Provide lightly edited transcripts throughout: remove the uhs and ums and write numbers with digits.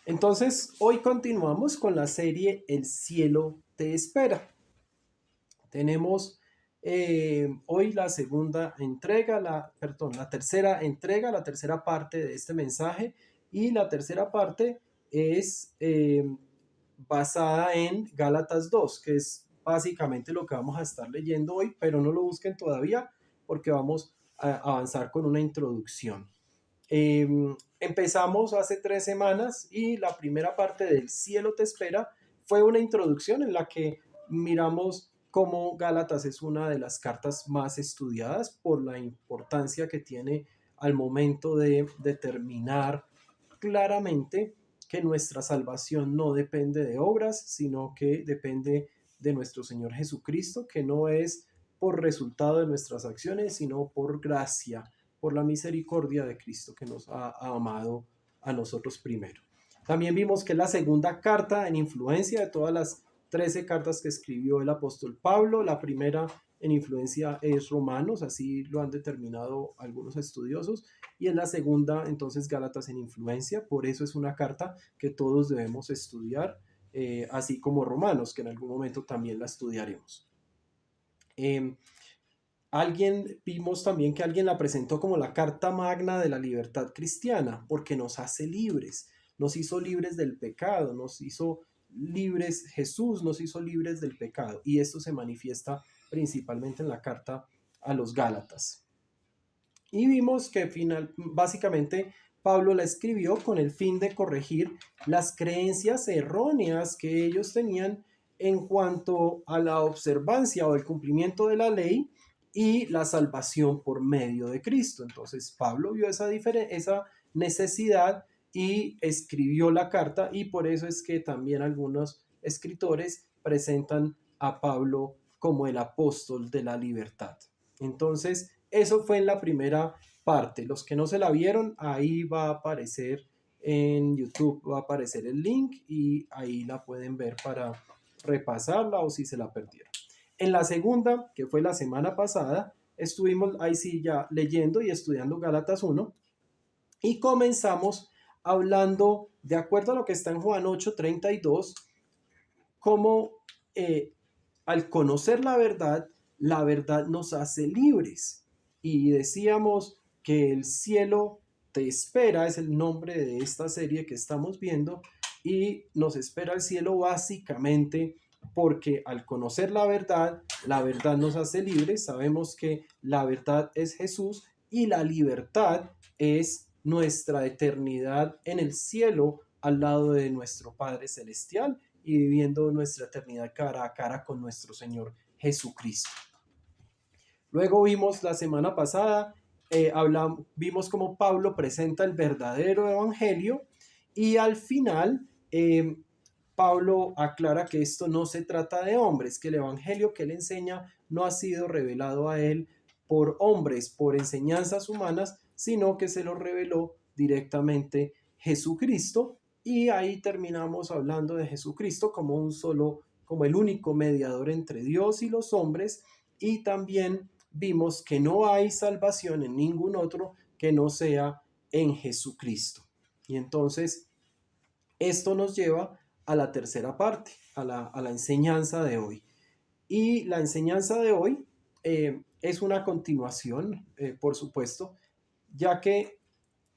Entonces, hoy continuamos con la serie El cielo te espera. Tenemos hoy la segunda entrega, la tercera entrega, la tercera parte de este mensaje. Y la tercera parte es basada en Gálatas 2, que es básicamente lo que vamos a estar leyendo hoy, pero no lo busquen todavía porque vamos a avanzar con una introducción. Eh, Empezamos hace 3 semanas y la primera parte del cielo te espera fue una introducción en la que miramos cómo Gálatas es una de las cartas más estudiadas por la importancia que tiene al momento de determinar claramente que nuestra salvación no depende de obras, sino que depende de nuestro Señor Jesucristo, que no es por resultado de nuestras acciones, sino por gracia, por la misericordia de Cristo que nos ha amado a nosotros primero. También vimos que es la segunda carta en influencia de todas las 13 cartas que escribió el apóstol Pablo. La primera en influencia es Romanos, así lo han determinado algunos estudiosos, y en la segunda entonces Gálatas en influencia. Por eso es una carta que todos debemos estudiar, así como Romanos, que en algún momento también la estudiaremos. Eh, Vimos también que alguien la presentó como la carta magna de la libertad cristiana, porque nos hace libres, nos hizo libres del pecado, nos hizo libres, Jesús nos hizo libres del pecado, y esto se manifiesta principalmente en la carta a los Gálatas. Y vimos que básicamente Pablo la escribió con el fin de corregir las creencias erróneas que ellos tenían en cuanto a la observancia o el cumplimiento de la ley y la salvación por medio de Cristo. Entonces Pablo vio esa necesidad y escribió la carta, y por eso es que también algunos escritores presentan a Pablo como el apóstol de la libertad. Entonces, eso fue en la primera parte. Los que no se la vieron, ahí va a aparecer en YouTube, va a aparecer el link y ahí la pueden ver para repasarla o si se la perdieron. En la segunda, que fue la semana pasada, estuvimos ahí sí ya leyendo y estudiando Gálatas 1 y comenzamos hablando, de acuerdo a lo que está en Juan 8:32, cómo al conocer la verdad nos hace libres. Y decíamos que el cielo te espera, es el nombre de esta serie que estamos viendo, y nos espera el cielo básicamente porque al conocer la verdad nos hace libres. Sabemos que la verdad es Jesús y la libertad es nuestra eternidad en el cielo al lado de nuestro Padre Celestial y viviendo nuestra eternidad cara a cara con nuestro Señor Jesucristo. Luego vimos la semana pasada, vimos cómo Pablo presenta el verdadero evangelio, y al final Pablo aclara que esto no se trata de hombres, que el evangelio que él enseña no ha sido revelado a él por hombres, por enseñanzas humanas, sino que se lo reveló directamente Jesucristo. Y ahí terminamos hablando de Jesucristo como el único mediador entre Dios y los hombres, y también vimos que no hay salvación en ningún otro que no sea en Jesucristo. Y entonces esto nos lleva a la tercera parte, a la enseñanza de hoy. Y la enseñanza de hoy es una continuación, por supuesto, ya que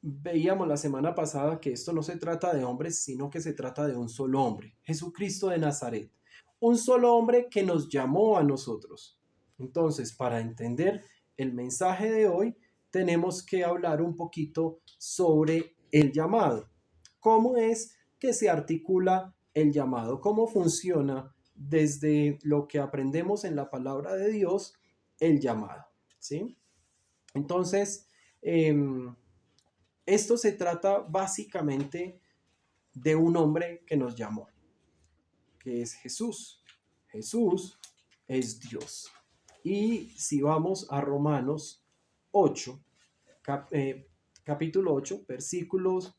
veíamos la semana pasada que esto no se trata de hombres, sino que se trata de un solo hombre, Jesucristo de Nazaret. Un solo hombre que nos llamó a nosotros. Entonces, para entender el mensaje de hoy, tenemos que hablar un poquito sobre el llamado. ¿Cómo es que se articula el llamado? ¿Cómo funciona desde lo que aprendemos en la palabra de Dios el llamado? ¿Sí? Entonces, esto se trata básicamente de un hombre que nos llamó, que es Jesús. Jesús es Dios. Y si vamos a Romanos 8, capítulo 8, versículos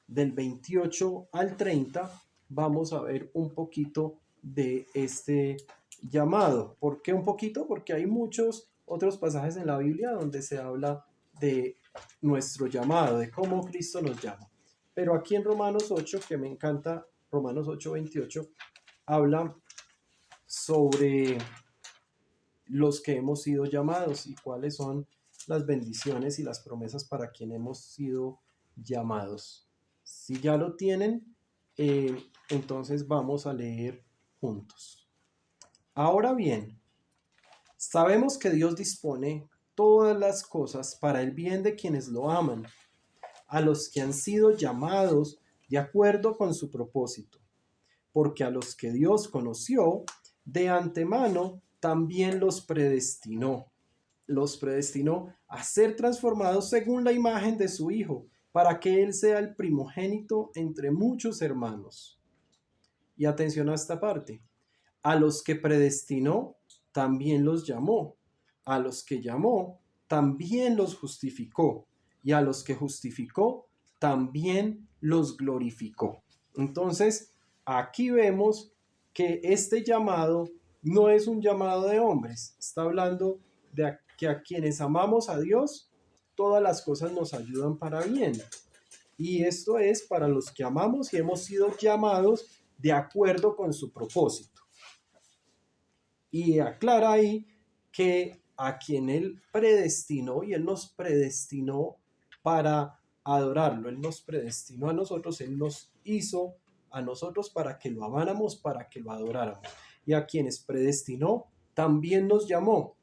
del 28 al 30, vamos a ver un poquito de este llamado. ¿Por qué un poquito? Porque hay muchos otros pasajes en la Biblia donde se habla de nuestro llamado, de cómo Cristo nos llama. Pero aquí en Romanos 8, que me encanta, Romanos 8:28, habla sobre los que hemos sido llamados y cuáles son las bendiciones y las promesas para quien hemos sido llamados. Si ya lo tienen, entonces vamos a leer juntos. Ahora bien, sabemos que Dios dispone todas las cosas para el bien de quienes lo aman, a los que han sido llamados de acuerdo con su propósito, porque a los que Dios conoció de antemano también los predestinó a ser transformados según la imagen de su Hijo, para que Él sea el primogénito entre muchos hermanos. Y atención a esta parte. A los que predestinó, también los llamó. A los que llamó, también los justificó. Y a los que justificó, también los glorificó. Entonces, aquí vemos que este llamado no es un llamado de hombres. Está hablando de que a quienes amamos a Dios, todas las cosas nos ayudan para bien. Y esto es para los que amamos y hemos sido llamados de acuerdo con su propósito. Y aclara ahí que a quien Él predestinó, y Él nos predestinó para adorarlo, Él nos predestinó a nosotros, Él nos hizo a nosotros para que lo amáramos, para que lo adoráramos. Y a quienes predestinó, también nos llamó.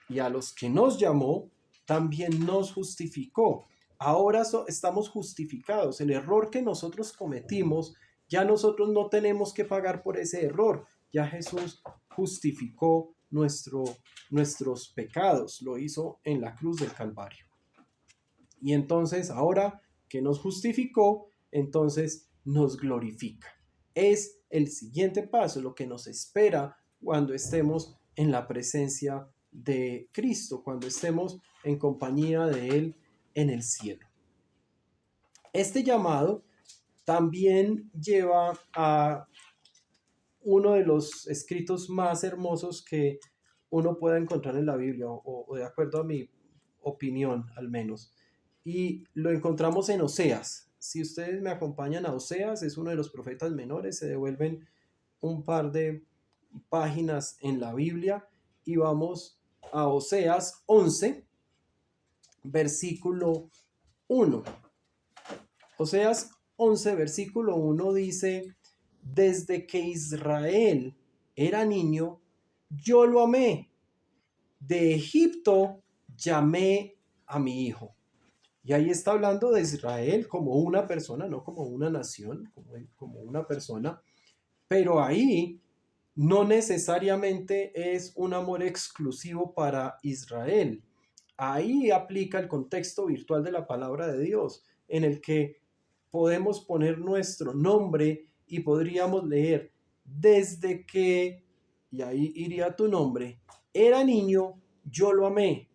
Y a los que nos llamó, también nos justificó. Ahora estamos justificados. El error que nosotros cometimos, ya nosotros no tenemos que pagar por ese error. Ya Jesús justificó nuestros pecados. Lo hizo en la cruz del Calvario. Y entonces, ahora que nos justificó, entonces nos glorifica. Es el siguiente paso, lo que nos espera cuando estemos en la presencia de Cristo, cuando estemos en compañía de Él en el cielo. Este llamado también lleva a uno de los escritos más hermosos que uno pueda encontrar en la Biblia, o de acuerdo a mi opinión al menos, y lo encontramos en Oseas. Si ustedes me acompañan a Oseas, es uno de los profetas menores, se devuelven un par de páginas en la Biblia y vamos a Oseas 11, versículo 1. Oseas 11, versículo 1 dice: desde que Israel era niño, yo lo amé. De Egipto llamé a mi hijo. Y ahí está hablando de Israel como una persona, no como una nación, como una persona. Pero ahí no necesariamente es un amor exclusivo para Israel. Ahí aplica el contexto virtual de la palabra de Dios, en el que podemos poner nuestro nombre y podríamos leer: desde que, y ahí iría tu nombre, era niño, yo lo amé.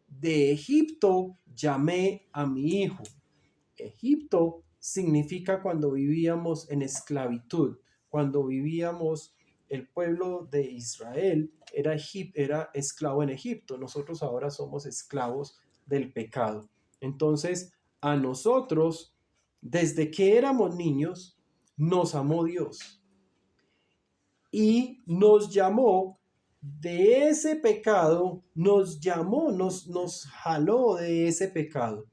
De Egipto llamé a mi hijo. Egipto significa cuando vivíamos en esclavitud, cuando vivíamos, el pueblo de Israel era esclavo en Egipto. Nosotros ahora somos esclavos del pecado. Entonces, a nosotros, desde que éramos niños, nos amó Dios y nos llamó de ese pecado, nos llamó, nos jaló de ese pecado.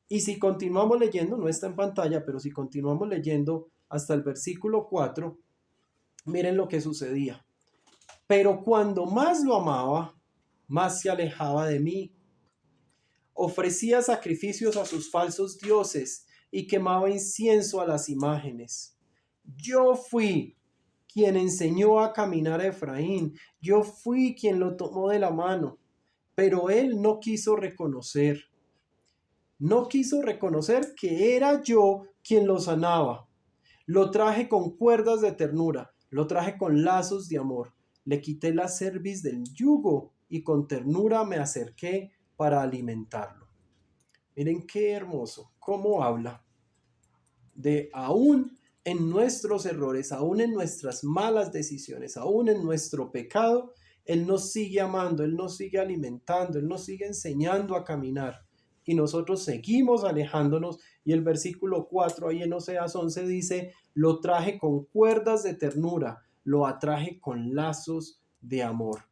Y si continuamos leyendo, no está en pantalla, pero si continuamos leyendo hasta el versículo 4, miren lo que sucedía. Pero cuando más lo amaba, más se alejaba de mí. Ofrecía sacrificios a sus falsos dioses y quemaba incienso a las imágenes. Yo fui quien enseñó a caminar a Efraín. Yo fui quien lo tomó de la mano. Pero él no quiso reconocer. No quiso reconocer que era yo quien lo sanaba. Lo traje con cuerdas de ternura, lo traje con lazos de amor. Le quité la cerviz del yugo y con ternura me acerqué para alimentarlo. Miren qué hermoso, cómo habla de aún en nuestros errores, aún en nuestras malas decisiones, aún en nuestro pecado, Él nos sigue amando, Él nos sigue alimentando, Él nos sigue enseñando a caminar. Y nosotros seguimos alejándonos Y el versículo 4 ahí en Oseas 11 dice, lo traje con cuerdas de ternura, lo atraje con lazos de amor.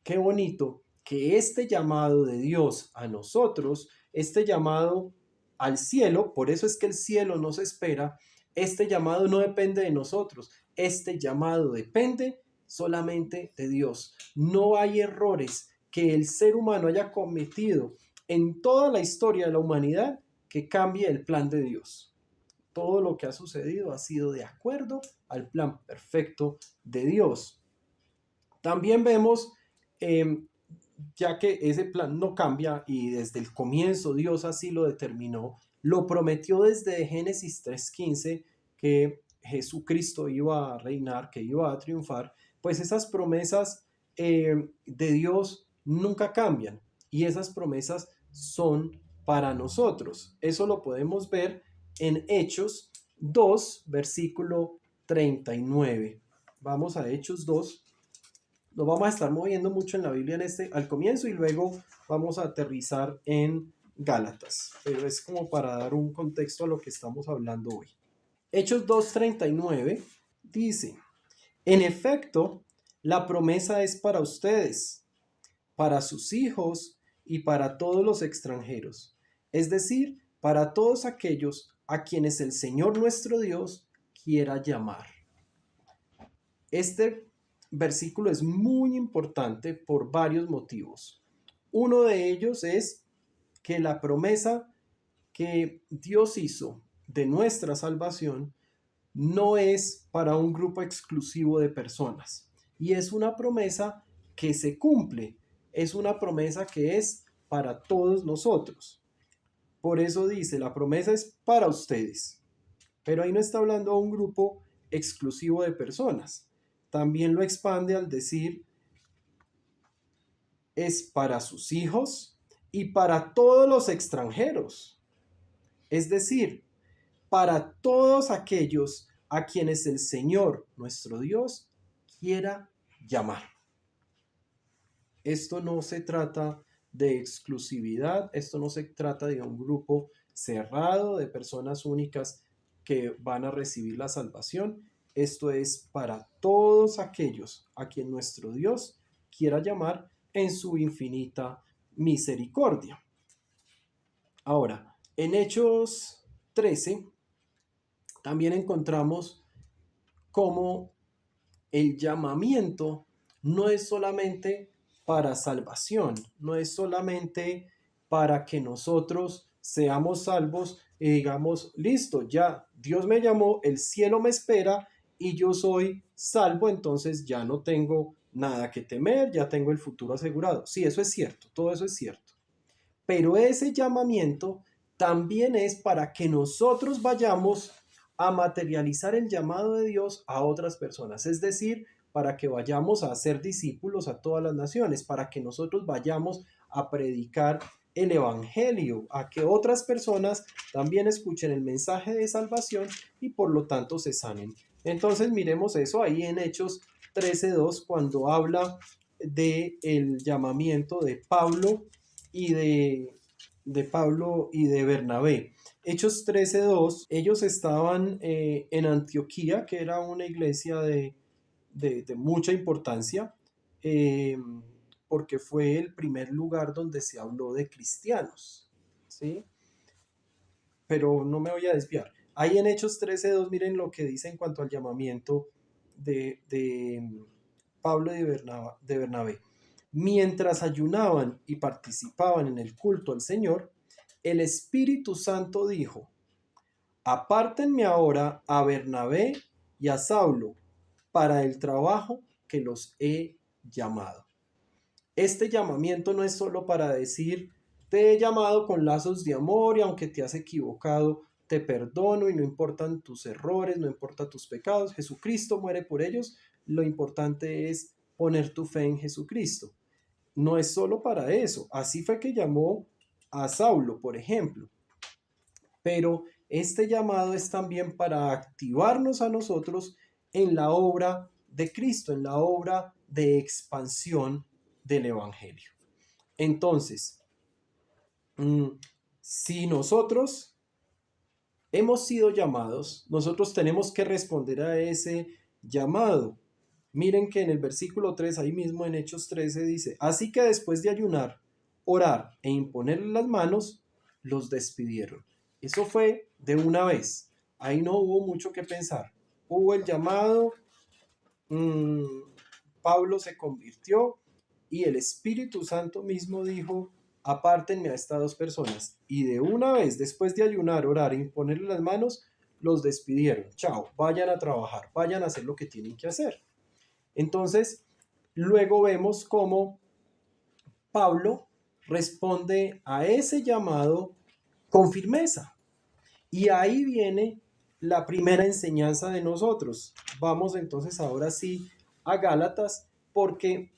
Qué bonito que este llamado de Dios a nosotros, este llamado al cielo, por eso es que el cielo nos espera, este llamado no depende de nosotros, este llamado depende solamente de Dios. No hay errores que el ser humano haya cometido en toda la historia de la humanidad que cambie el plan de Dios. Todo lo que ha sucedido ha sido de acuerdo al plan perfecto de Dios. También vemos, ya que ese plan no cambia y desde el comienzo Dios así lo determinó, lo prometió desde Génesis 3:15 que Jesucristo iba a reinar, que iba a triunfar, pues esas promesas de Dios nunca cambian y esas promesas son para nosotros. Eso lo podemos ver en Hechos 2, versículo 39. Vamos a Hechos 2. Nos vamos a estar moviendo mucho en la Biblia al comienzo y luego vamos a aterrizar en Gálatas, pero es como para dar un contexto a lo que estamos hablando hoy. Hechos 2:39 dice, en efecto, la promesa es para ustedes, para sus hijos y para todos los extranjeros, es decir, para todos aquellos a quienes el Señor nuestro Dios quiera llamar. Este versículo es muy importante por varios motivos. Uno de ellos es que la promesa que Dios hizo de nuestra salvación no es para un grupo exclusivo de personas. Y es una promesa que se cumple. Es una promesa que es para todos nosotros. Por eso dice, la promesa es para ustedes. Pero ahí no está hablando a un grupo exclusivo de personas. También lo expande al decir, es para sus hijos y para todos los extranjeros. Es decir, para todos aquellos a quienes el Señor, nuestro Dios, quiera llamar. Esto no se trata de exclusividad, esto no se trata de un grupo cerrado de personas únicas que van a recibir la salvación. Esto es para todos aquellos a quien nuestro Dios quiera llamar en su infinita misericordia. Ahora, en Hechos 13 también encontramos cómo el llamamiento no es solamente para salvación, no es solamente para que nosotros seamos salvos y digamos, listo, ya Dios me llamó, el cielo me espera y yo soy salvo, entonces ya no tengo nada que temer, ya tengo el futuro asegurado. Sí, eso es cierto, todo eso es cierto. Pero ese llamamiento también es para que nosotros vayamos a materializar el llamado de Dios a otras personas, es decir, para que vayamos a ser discípulos a todas las naciones, para que nosotros vayamos a predicar el evangelio, a que otras personas también escuchen el mensaje de salvación y por lo tanto se sanen. Entonces miremos eso ahí en Hechos 13:2 cuando habla de el llamamiento de Pablo y de Pablo y de Bernabé. Hechos 13:2, ellos estaban en Antioquía, que era una iglesia de mucha importancia, porque fue el primer lugar donde se habló de cristianos, ¿sí? Pero no me voy a desviar. Ahí en Hechos 13:2, miren lo que dice en cuanto al llamamiento de Pablo y de Bernabé. Mientras ayunaban y participaban en el culto al Señor, el Espíritu Santo dijo, apártenme ahora a Bernabé y a Saulo para el trabajo que los he llamado. Este llamamiento no es solo para decir, te he llamado con lazos de amor y aunque te has equivocado, te perdono y no importan tus errores, no importan tus pecados, Jesucristo muere por ellos, lo importante es poner tu fe en Jesucristo. No es solo para eso, así fue que llamó a Saulo, por ejemplo, pero este llamado es también para activarnos a nosotros en la obra de Cristo, en la obra de expansión del Evangelio. Entonces, si nosotros hemos sido llamados, nosotros tenemos que responder a ese llamado. Miren que en el versículo 3, ahí mismo en Hechos 13, dice: así que después de ayunar, orar e imponerle las manos, los despidieron. Eso fue de una vez. Ahí no hubo mucho que pensar. Hubo el llamado, Pablo se convirtió y el Espíritu Santo mismo dijo: apártenme a estas dos personas. Y de una vez, después de ayunar, orar e imponerle las manos, los despidieron. Chao, vayan a trabajar, vayan a hacer lo que tienen que hacer. Entonces, luego vemos cómo Pablo responde a ese llamado con firmeza. Y ahí viene la primera enseñanza de nosotros. Vamos entonces ahora sí a Gálatas, porque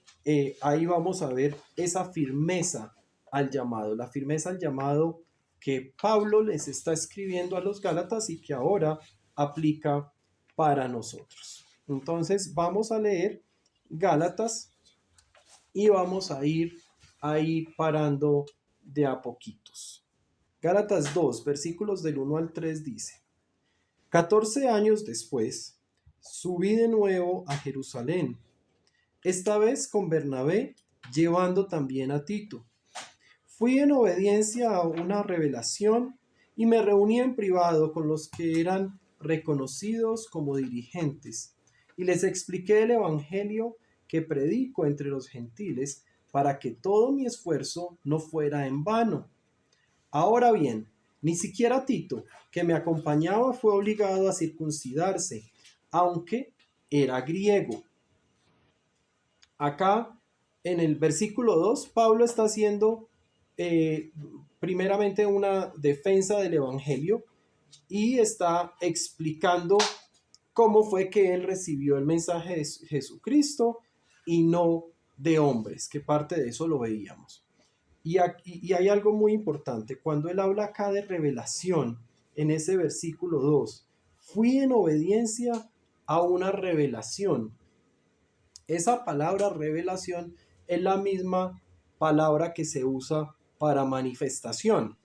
ahí vamos a ver esa firmeza al llamado, la firmeza al llamado que Pablo les está escribiendo a los Gálatas y que ahora aplica para nosotros. Entonces vamos a leer Gálatas y vamos a ir ahí parando de a poquitos. Gálatas 2, versículos del 1 al 3 dice: 14 años después, subí de nuevo a Jerusalén, esta vez con Bernabé, llevando también a Tito. Fui en obediencia a una revelación y me reuní en privado con los que eran reconocidos como dirigentes, y les expliqué el evangelio que predico entre los gentiles, para que todo mi esfuerzo no fuera en vano. Ahora bien, ni siquiera Tito, que me acompañaba, fue obligado a circuncidarse, aunque era griego. Acá, en el versículo 2, Pablo está haciendo primeramente una defensa del evangelio y está explicando cómo fue que él recibió el mensaje de Jesucristo y no de hombres, que parte de eso lo veíamos. Y hay algo muy importante, cuando él habla acá de revelación, en ese versículo 2, fui en obediencia a una revelación. Esa palabra revelación es la misma palabra que se usa para manifestación.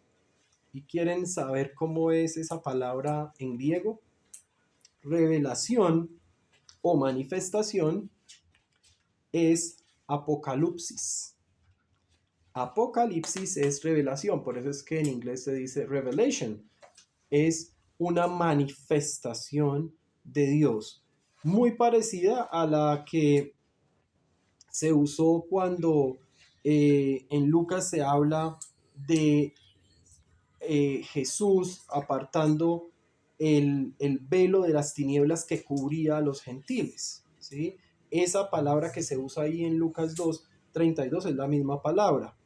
¿Y quieren saber cómo es esa palabra en griego? Revelación o manifestación es apocalipsis. Apocalipsis es revelación, por eso es que en inglés se dice revelation. Es una manifestación de Dios, muy parecida a la que se usó cuando en Lucas se habla de Jesús apartando el velo de las tinieblas que cubría a los gentiles, ¿sí? Esa palabra que se usa ahí en Lucas 2:32 es la misma palabra.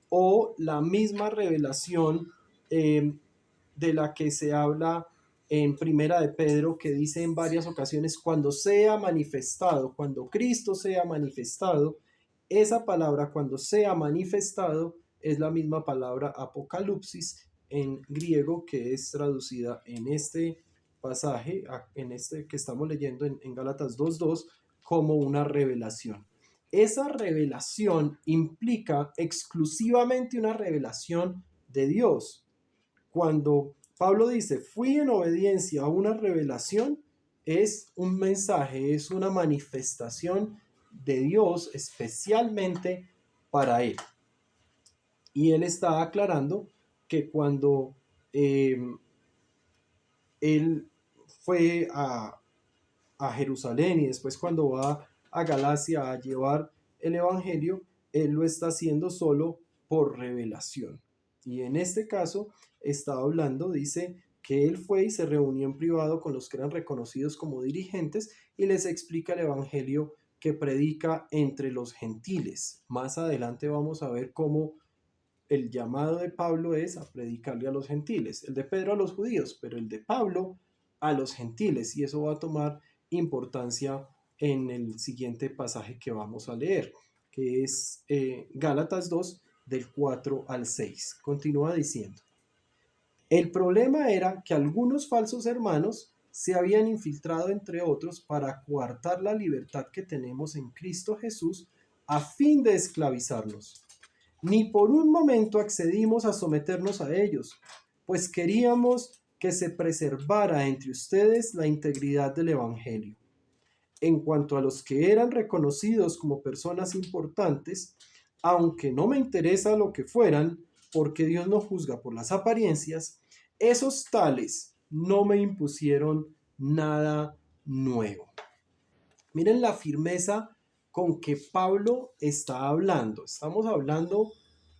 O la misma revelación de la que se habla en Primera de Pedro, que dice en varias ocasiones: cuando sea manifestado, cuando Cristo sea manifestado. Esa palabra, cuando sea manifestado, es la misma palabra apocalipsis en griego, que es traducida en este pasaje, en este que estamos leyendo en Gálatas 2:2, como una revelación. Esa revelación implica exclusivamente una revelación de Dios. Cuando Pablo dice, fui en obediencia a una revelación, es un mensaje, es una manifestación de Dios especialmente para él. Y él está aclarando que cuando él fue a Jerusalén y después cuando va a Galacia a llevar el evangelio, él lo está haciendo solo por revelación. Y en este caso está hablando, dice que él fue y se reunió en privado con los que eran reconocidos como dirigentes y les explica el evangelio que predica entre los gentiles. Más adelante vamos a ver cómo el llamado de Pablo es a predicarle a los gentiles, el de Pedro a los judíos, pero el de Pablo a los gentiles, y eso va a tomar importancia en el siguiente pasaje que vamos a leer, que es Gálatas 2, del 4 al 6. Continúa diciendo: el problema era que algunos falsos hermanos se habían infiltrado entre otros para coartar la libertad que tenemos en Cristo Jesús a fin de esclavizarnos. Ni por un momento accedimos a someternos a ellos, pues queríamos que se preservara entre ustedes la integridad del Evangelio. En cuanto a los que eran reconocidos como personas importantes, aunque no me interesa lo que fueran, porque Dios no juzga por las apariencias, esos tales no me impusieron nada nuevo. Miren la firmeza con que Pablo está hablando. Estamos hablando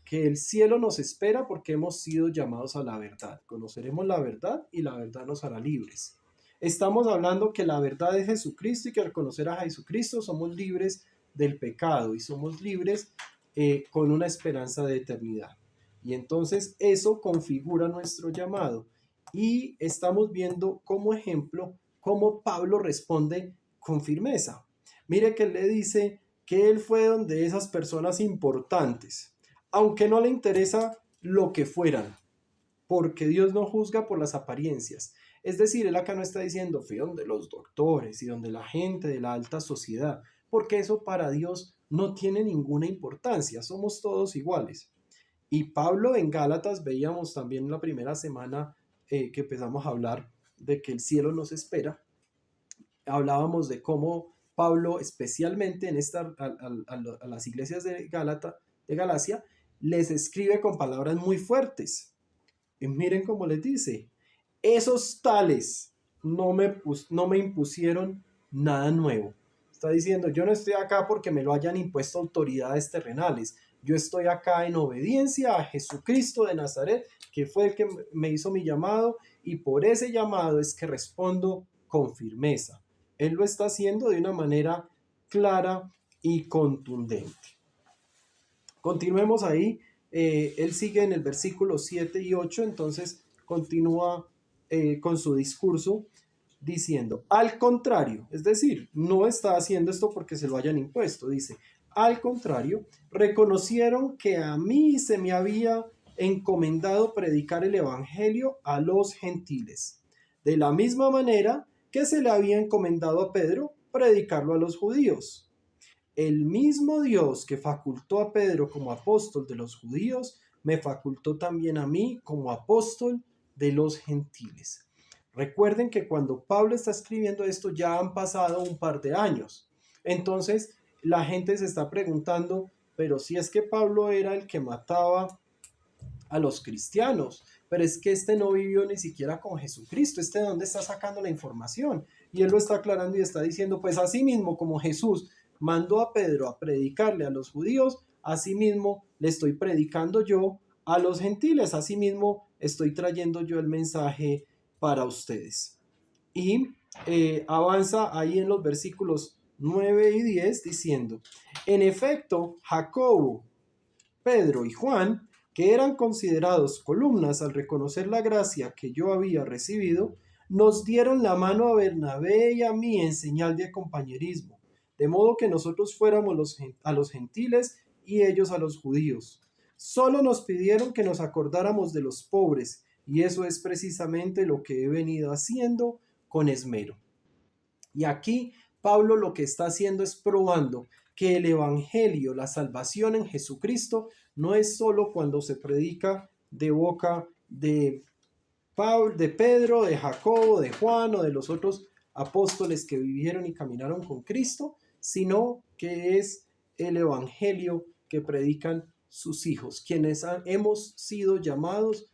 que el cielo nos espera porque hemos sido llamados a la verdad. Conoceremos la verdad y la verdad nos hará libres. Estamos hablando que la verdad es Jesucristo y que al conocer a Jesucristo somos libres del pecado y somos libres con una esperanza de eternidad. Y entonces eso configura nuestro llamado. Y estamos viendo como ejemplo cómo Pablo responde con firmeza. Mire que él le dice que él fue donde esas personas importantes, aunque no le interesa lo que fueran, porque Dios no juzga por las apariencias. Es decir, él acá no está diciendo fui donde los doctores y donde la gente de la alta sociedad, porque eso para Dios no tiene ninguna importancia, somos todos iguales. Y Pablo en Gálatas veíamos también en la primera semana que empezamos a hablar de que el cielo nos espera. Hablábamos de cómo Pablo, especialmente en a las iglesias de Galacia, les escribe con palabras muy fuertes. Y miren cómo les dice, esos tales no me impusieron nada nuevo. Está diciendo, yo no estoy acá porque me lo hayan impuesto autoridades terrenales. Yo estoy acá en obediencia a Jesucristo de Nazaret, que fue el que me hizo mi llamado, y por ese llamado es que respondo con firmeza. Él lo está haciendo de una manera clara y contundente. Continuemos ahí. Él sigue en el versículo 7 y 8, entonces continúa con su discurso diciendo, al contrario, es decir, no está haciendo esto porque se lo hayan impuesto, dice, al contrario, reconocieron que a mí se me había encomendado predicar el evangelio a los gentiles, de la misma manera que se le había encomendado a Pedro predicarlo a los judíos. El mismo Dios que facultó a Pedro como apóstol de los judíos, me facultó también a mí como apóstol de los gentiles. Recuerden que cuando Pablo está escribiendo esto ya han pasado un par de años. Entonces la gente se está preguntando, pero si es que Pablo era el que mataba a los cristianos, pero es que este no vivió ni siquiera con Jesucristo, ¿de dónde está sacando la información? Y él lo está aclarando y está diciendo, pues así mismo como Jesús mandó a Pedro a predicarle a los judíos, así mismo le estoy predicando yo a los gentiles, así mismo estoy trayendo yo el mensaje para ustedes. Y avanza ahí en los versículos 9 y 10 diciendo, en efecto, Jacobo, Pedro y Juan, que eran considerados columnas al reconocer la gracia que yo había recibido, nos dieron la mano a Bernabé y a mí en señal de compañerismo, de modo que nosotros fuéramos a los gentiles y ellos a los judíos. Solo nos pidieron que nos acordáramos de los pobres, y eso es precisamente lo que he venido haciendo con esmero. Y aquí Pablo lo que está haciendo es probando que el evangelio, la salvación en Jesucristo, no es solo cuando se predica de boca de Pedro, de Jacobo, de Juan o de los otros apóstoles que vivieron y caminaron con Cristo, sino que es el evangelio que predican sus hijos, quienes hemos sido llamados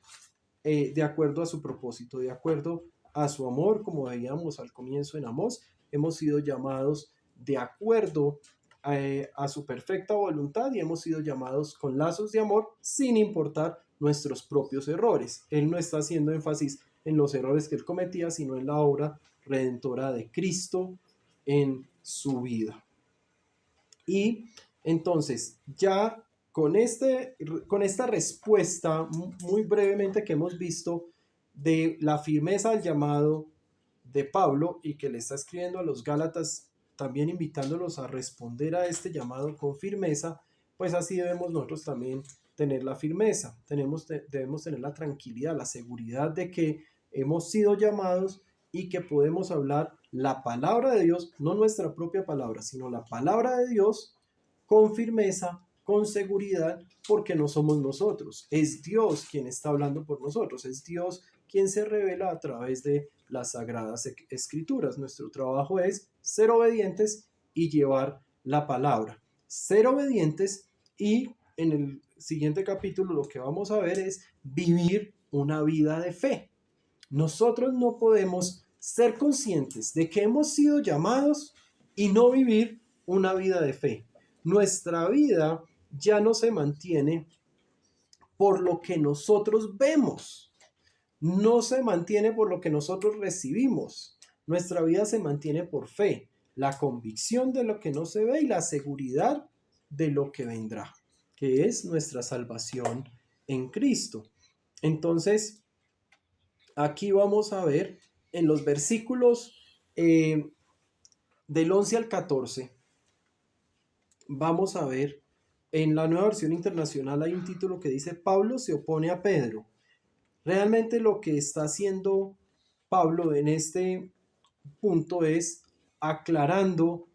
de acuerdo a su propósito, de acuerdo a su amor, como veíamos al comienzo en Amós, hemos sido llamados de acuerdo a su perfecta voluntad y hemos sido llamados con lazos de amor sin importar nuestros propios errores. Él no está haciendo énfasis en los errores que él cometía, sino en la obra redentora de Cristo en su vida. Y entonces, ya con esta respuesta muy brevemente que hemos visto de la firmeza al llamado de Pablo y que le está escribiendo a los Gálatas, también invitándolos a responder a este llamado con firmeza, pues así debemos nosotros también tener la firmeza, debemos tener la tranquilidad, la seguridad de que hemos sido llamados y que podemos hablar la palabra de Dios, no nuestra propia palabra, sino la palabra de Dios con firmeza, con seguridad, porque no somos nosotros, es Dios quien está hablando por nosotros, es Dios quien se revela a través de las sagradas escrituras. Nuestro trabajo es ser obedientes y llevar la palabra. Ser obedientes, y en el siguiente capítulo lo que vamos a ver es vivir una vida de fe. Nosotros no podemos ser conscientes de que hemos sido llamados y no vivir una vida de fe. Nuestra vida ya no se mantiene por lo que nosotros vemos, no se mantiene por lo que nosotros recibimos. Nuestra vida se mantiene por fe, la convicción de lo que no se ve y la seguridad de lo que vendrá, que es nuestra salvación en Cristo. Entonces, aquí vamos a ver en los versículos del 11 al 14, vamos a ver, en la Nueva Versión Internacional hay un título que dice: Pablo se opone a Pedro. Realmente lo que está haciendo Pablo en este punto es aclarando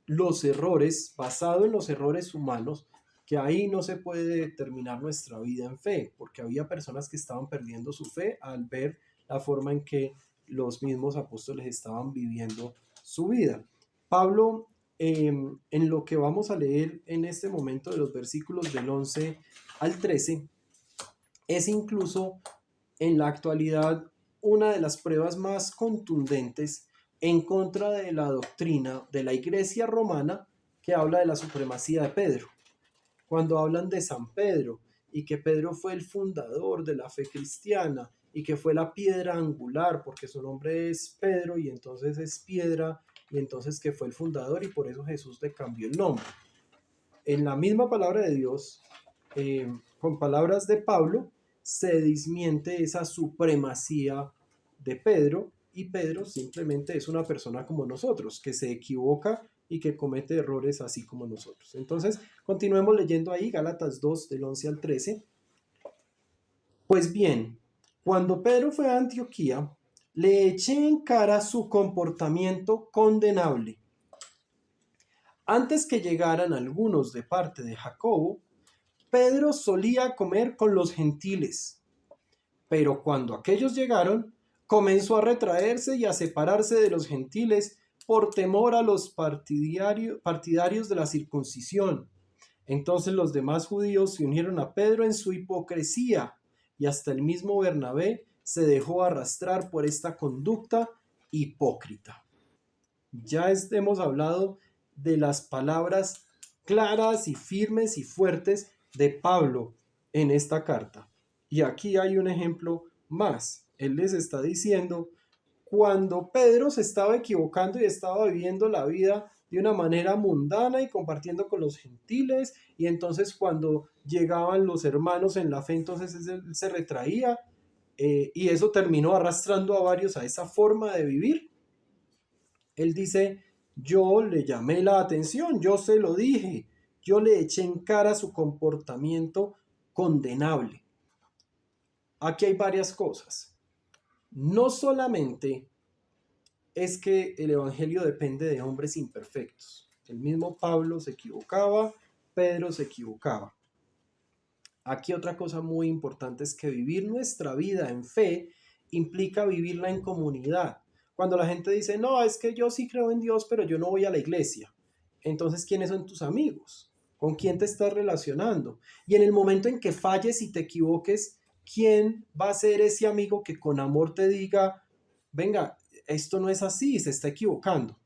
los errores, basado en los errores humanos, que ahí no se puede determinar nuestra vida en fe, porque había personas que estaban perdiendo su fe al ver la forma en que los mismos apóstoles estaban viviendo su vida. Pablo, en lo que vamos a leer en este momento de los versículos del 11 al 13, es incluso en la actualidad una de las pruebas más contundentes en contra de la doctrina de la Iglesia romana, que habla de la supremacía de Pedro. Cuando hablan de San Pedro y que Pedro fue el fundador de la fe cristiana y que fue la piedra angular, porque su nombre es Pedro y entonces es piedra, y entonces que fue el fundador y por eso Jesús le cambió el nombre. En la misma palabra de Dios, con palabras de Pablo, se desmiente esa supremacía de Pedro, y Pedro simplemente es una persona como nosotros, que se equivoca y que comete errores así como nosotros. Entonces, continuemos leyendo ahí Gálatas 2 del 11 al 13. Pues bien, cuando Pedro fue a Antioquía, le eché en cara su comportamiento condenable. Antes que llegaran algunos de parte de Jacobo, Pedro solía comer con los gentiles, pero cuando aquellos llegaron, comenzó a retraerse y a separarse de los gentiles por temor a los partidarios de la circuncisión. Entonces los demás judíos se unieron a Pedro en su hipocresía, y hasta el mismo Bernabé se dejó arrastrar por esta conducta hipócrita. Ya hemos hablado de las palabras claras y firmes y fuertes de Pablo en esta carta. Y aquí hay un ejemplo más. Él les está diciendo, cuando Pedro se estaba equivocando y estaba viviendo la vida de una manera mundana y compartiendo con los gentiles, y entonces cuando llegaban los hermanos en la fe, entonces él se retraía, y eso terminó arrastrando a varios a esa forma de vivir. Él dice, yo le llamé la atención, yo se lo dije, yo le eché en cara su comportamiento condenable. Aquí hay varias cosas. No solamente es que el evangelio depende de hombres imperfectos. El mismo Pablo se equivocaba, Pedro se equivocaba. Aquí otra cosa muy importante es que vivir nuestra vida en fe implica vivirla en comunidad. Cuando la gente dice, no, es que yo sí creo en Dios, pero yo no voy a la iglesia. Entonces, ¿quiénes son tus amigos? ¿Con quién te estás relacionando? Y en el momento en que falles y te equivoques, ¿quién va a ser ese amigo que con amor te diga, venga, esto no es así, se está equivocando?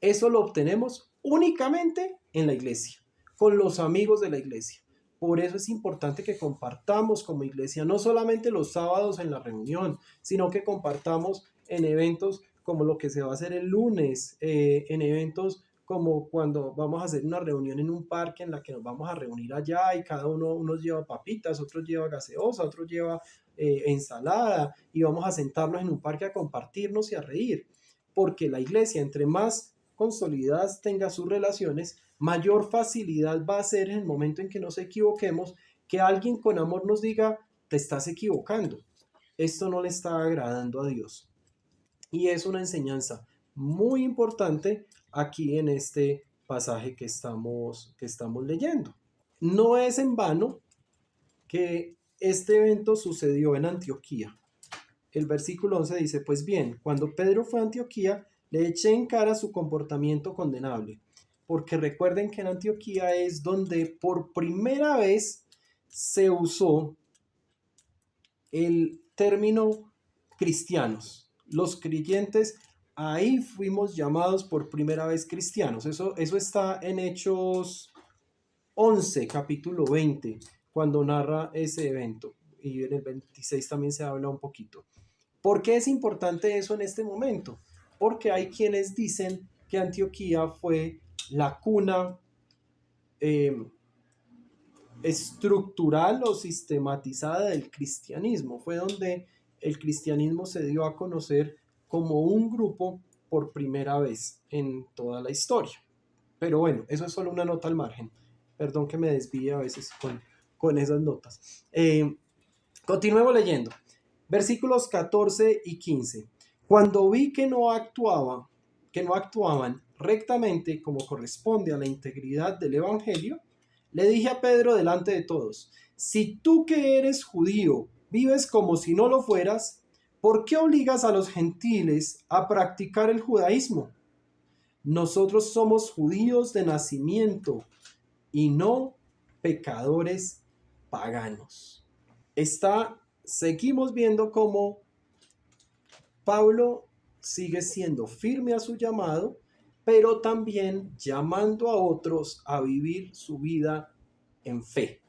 Eso lo obtenemos únicamente en la iglesia, con los amigos de la iglesia. Por eso es importante que compartamos como iglesia, no solamente los sábados en la reunión, sino que compartamos en eventos como lo que se va a hacer el lunes, en eventos como cuando vamos a hacer una reunión en un parque en la que nos vamos a reunir allá y cada unos lleva papitas, otros lleva gaseosa, otros lleva ensalada, y vamos a sentarnos en un parque a compartirnos y a reír, porque la iglesia, entre más consolidadas tenga sus relaciones, mayor facilidad va a ser en el momento en que nos equivoquemos, que alguien con amor nos diga, te estás equivocando, esto no le está agradando a Dios. Y es una enseñanza muy importante aquí en este pasaje que estamos leyendo. No es en vano que este evento sucedió en Antioquía. el versículo 11 dice, pues bien, cuando Pedro fue a Antioquía, le eché en cara su comportamiento condenable, porque recuerden que en Antioquía es donde por primera vez se usó el término cristianos. Los creyentes, ahí fuimos llamados por primera vez cristianos. Eso está en Hechos 11, capítulo 20, cuando narra ese evento. Y en el 26 también se habla un poquito. ¿Por qué es importante eso en este momento? Porque hay quienes dicen que Antioquía fue la cuna estructural o sistematizada del cristianismo. Fue donde el cristianismo se dio a conocer como un grupo por primera vez en toda la historia. Pero bueno, eso es solo una nota al margen. Perdón que me desvíe a veces con esas notas. Continuemos leyendo. Versículos 14 y 15. Cuando vi que no actuaban rectamente como corresponde a la integridad del evangelio, le dije a Pedro delante de todos, si tú que eres judío vives como si no lo fueras, ¿por qué obligas a los gentiles a practicar el judaísmo? Nosotros somos judíos de nacimiento y no pecadores paganos. Seguimos viendo cómo Pablo sigue siendo firme a su llamado, pero también llamando a otros a vivir su vida en fe.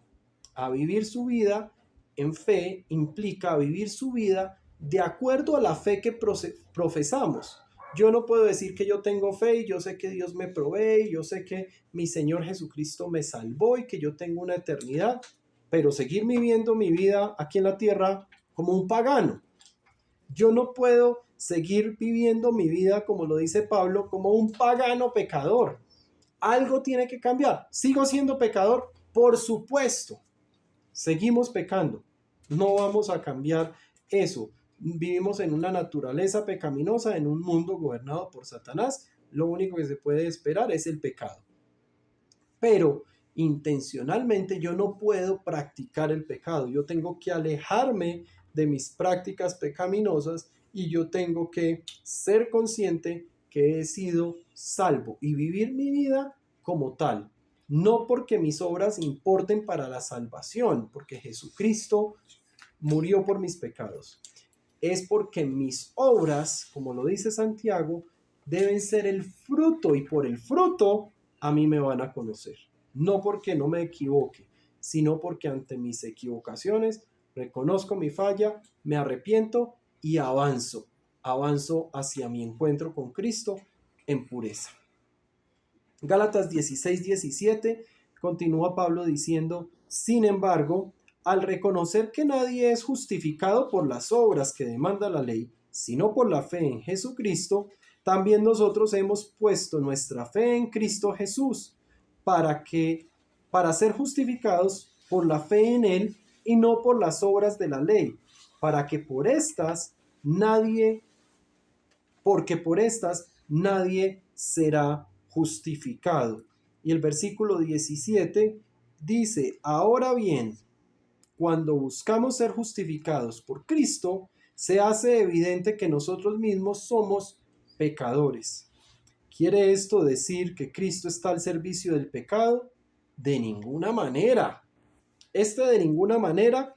A vivir su vida en fe implica vivir su vida de acuerdo a la fe que profesamos. Yo no puedo decir que yo tengo fe y yo sé que Dios me provee, y yo sé que mi Señor Jesucristo me salvó y que yo tengo una eternidad, pero seguir viviendo mi vida aquí en la tierra como un pagano. Yo no puedo seguir viviendo mi vida, como lo dice Pablo, como un pagano pecador. Algo tiene que cambiar. ¿Sigo siendo pecador? Por supuesto. Seguimos pecando. No vamos a cambiar eso. Vivimos en una naturaleza pecaminosa, en un mundo gobernado por Satanás. Lo único que se puede esperar es el pecado. Pero intencionalmente yo no puedo practicar el pecado. Yo tengo que alejarme de mis prácticas pecaminosas y yo tengo que ser consciente que he sido salvo y vivir mi vida como tal. No porque mis obras importen para la salvación, porque Jesucristo murió por mis pecados. Es porque mis obras, como lo dice Santiago, deben ser el fruto y por el fruto a mí me van a conocer. No porque no me equivoque, sino porque ante mis equivocaciones reconozco mi falla, me arrepiento y avanzo. Avanzo hacia mi encuentro con Cristo en pureza. Gálatas 16:17 continúa Pablo diciendo, sin embargo, al reconocer que nadie es justificado por las obras que demanda la ley, sino por la fe en Jesucristo, también nosotros hemos puesto nuestra fe en Cristo Jesús, para ser justificados por la fe en Él y no por las obras de la ley, porque por estas nadie será justificado. Y el versículo 17 dice, ahora bien, cuando buscamos ser justificados por Cristo, se hace evidente que nosotros mismos somos pecadores. ¿Quiere esto decir que Cristo está al servicio del pecado? De ninguna manera. De ninguna manera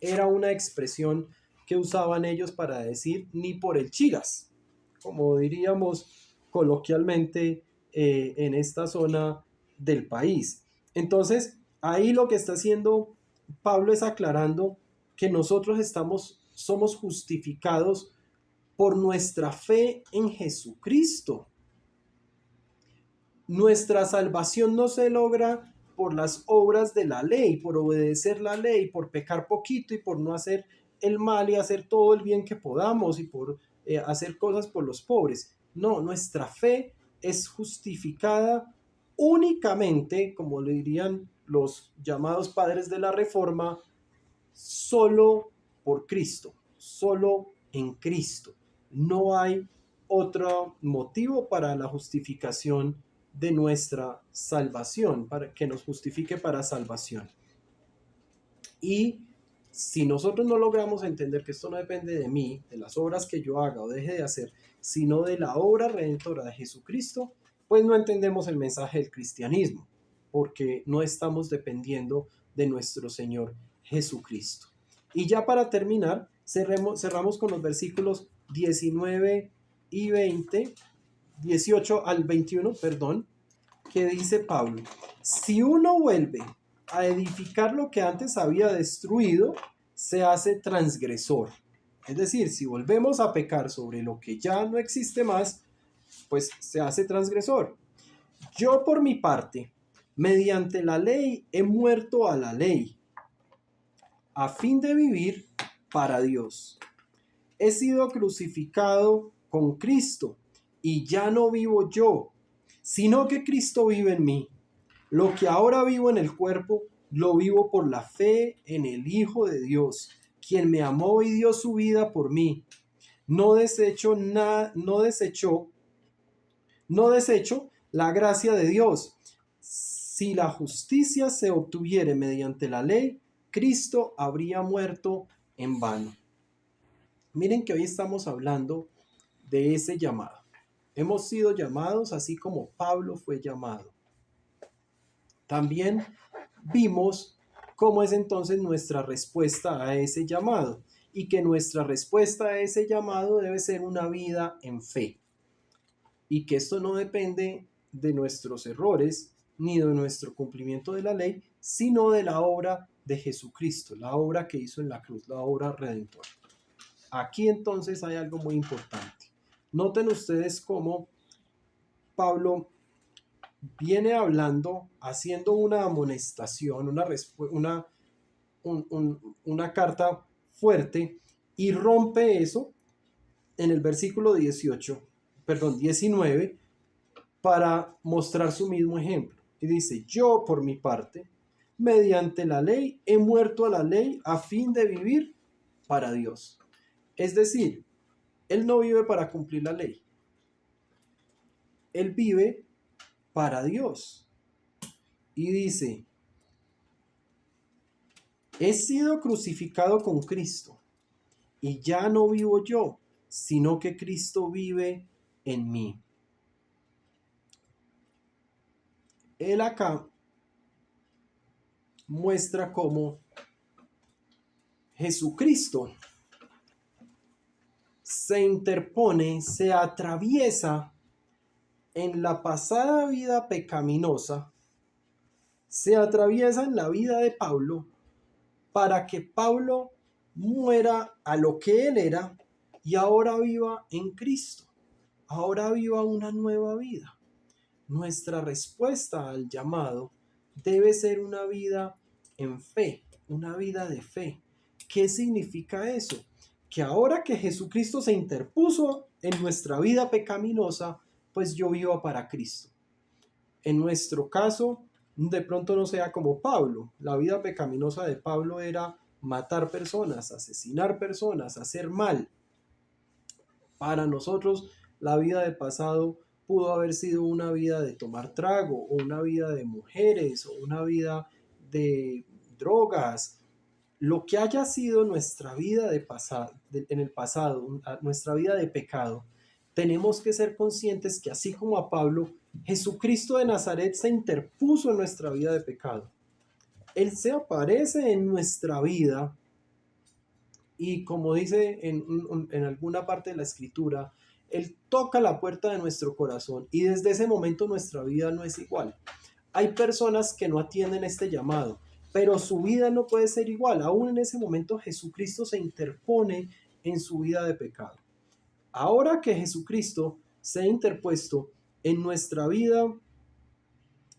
era una expresión que usaban ellos para decir ni por el chiras, como diríamos coloquialmente en esta zona del país. Entonces, ahí lo que está haciendo Pablo es aclarando que nosotros somos justificados por nuestra fe en Jesucristo. Nuestra salvación no se logra por las obras de la ley, por obedecer la ley, por pecar poquito y por no hacer el mal y hacer todo el bien que podamos y por hacer cosas por los pobres. No, nuestra fe es justificada únicamente, como le dirían los llamados padres de la Reforma, solo por Cristo, solo en Cristo. No hay otro motivo para la justificación de nuestra salvación, para que nos justifique para salvación. Y Si nosotros no logramos entender que esto no depende de mí, de las obras que yo haga o deje de hacer, sino de la obra redentora de Jesucristo, pues no entendemos el mensaje del cristianismo, porque no estamos dependiendo de nuestro Señor Jesucristo. Y ya para terminar, cerramos con los versículos 19 y 20, 18 al 21, perdón, que dice Pablo: si uno vuelve a edificar lo que antes había destruido, se hace transgresor. Es decir, si volvemos a pecar sobre lo que ya no existe más, pues se hace transgresor. Yo por mi parte, mediante la ley, he muerto a la ley, a fin de vivir para Dios. He sido crucificado con Cristo, y ya no vivo yo, sino que Cristo vive en mí. Lo que ahora vivo en el cuerpo, lo vivo por la fe en el Hijo de Dios, quien me amó y dio su vida por mí. No desecho la gracia de Dios. Si la justicia se obtuviere mediante la ley, Cristo habría muerto en vano. Miren que hoy estamos hablando de ese llamado. Hemos sido llamados así como Pablo fue llamado. También vimos cómo es entonces nuestra respuesta a ese llamado, y que nuestra respuesta a ese llamado debe ser una vida en fe, y que esto no depende de nuestros errores ni de nuestro cumplimiento de la ley, sino de la obra de Jesucristo, la obra que hizo en la cruz, la obra redentora. Aquí entonces hay algo muy importante. Noten ustedes cómo Pablo viene hablando, haciendo una amonestación, una carta fuerte, y rompe eso en el versículo 19, para mostrar su mismo ejemplo. Y dice: yo por mi parte, mediante la ley, he muerto a la ley a fin de vivir para Dios. Es decir, él no vive para cumplir la ley. Él vive para Dios. Y dice: he sido crucificado con Cristo, y ya no vivo yo, sino que Cristo vive en mí. Él acá muestra cómo Jesucristo se interpone, se atraviesa en la pasada vida pecaminosa, se atraviesa en la vida de Pablo, para que Pablo muera a lo que él era y ahora viva en Cristo, ahora viva una nueva vida. Nuestra respuesta al llamado debe ser una vida en fe, una vida de fe. ¿Qué significa eso? Que ahora que Jesucristo se interpuso en nuestra vida pecaminosa, pues yo vivo para Cristo. En nuestro caso, de pronto no sea como Pablo. La vida pecaminosa de Pablo era matar personas, asesinar personas, hacer mal. Para nosotros, la vida del pasado pudo haber sido una vida de tomar trago, o una vida de mujeres, o una vida de drogas. Lo que haya sido nuestra vida en el pasado, nuestra vida de pecado, tenemos que ser conscientes que, así como a Pablo, Jesucristo de Nazaret se interpuso en nuestra vida de pecado. Él se aparece en nuestra vida, y como dice en alguna parte de la escritura, Él toca la puerta de nuestro corazón, y desde ese momento nuestra vida no es igual. Hay personas que no atienden este llamado, pero su vida no puede ser igual. Aún en ese momento Jesucristo se interpone en su vida de pecado. Ahora que Jesucristo se ha interpuesto en nuestra vida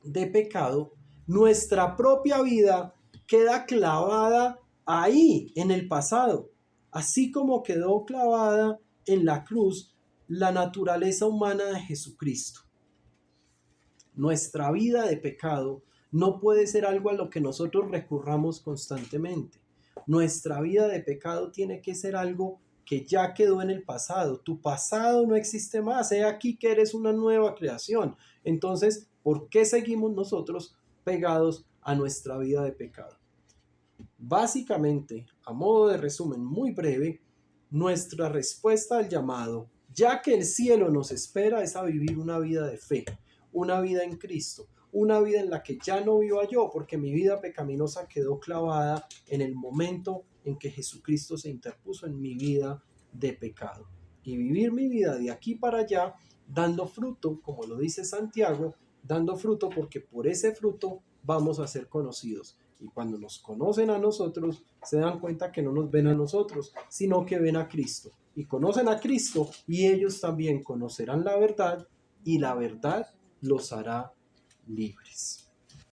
de pecado, nuestra propia vida queda clavada ahí, en el pasado, así como quedó clavada en la cruz la naturaleza humana de Jesucristo. Nuestra vida de pecado no puede ser algo a lo que nosotros recurramos constantemente. Nuestra vida de pecado tiene que ser algo que ya quedó en el pasado. Tu pasado no existe más. He aquí que eres una nueva creación. Entonces, ¿por qué seguimos nosotros pegados a nuestra vida de pecado? Básicamente, a modo de resumen muy breve, nuestra respuesta al llamado, ya que el cielo nos espera, es a vivir una vida de fe, una vida en Cristo, una vida en la que ya no viva yo, porque mi vida pecaminosa quedó clavada en el momento en que Jesucristo se interpuso en mi vida de pecado. Y vivir mi vida de aquí para allá, dando fruto, como lo dice Santiago, dando fruto porque por ese fruto vamos a ser conocidos. Y cuando nos conocen a nosotros, se dan cuenta que no nos ven a nosotros, sino que ven a Cristo. Y conocen a Cristo y ellos también conocerán la verdad y la verdad los hará libres.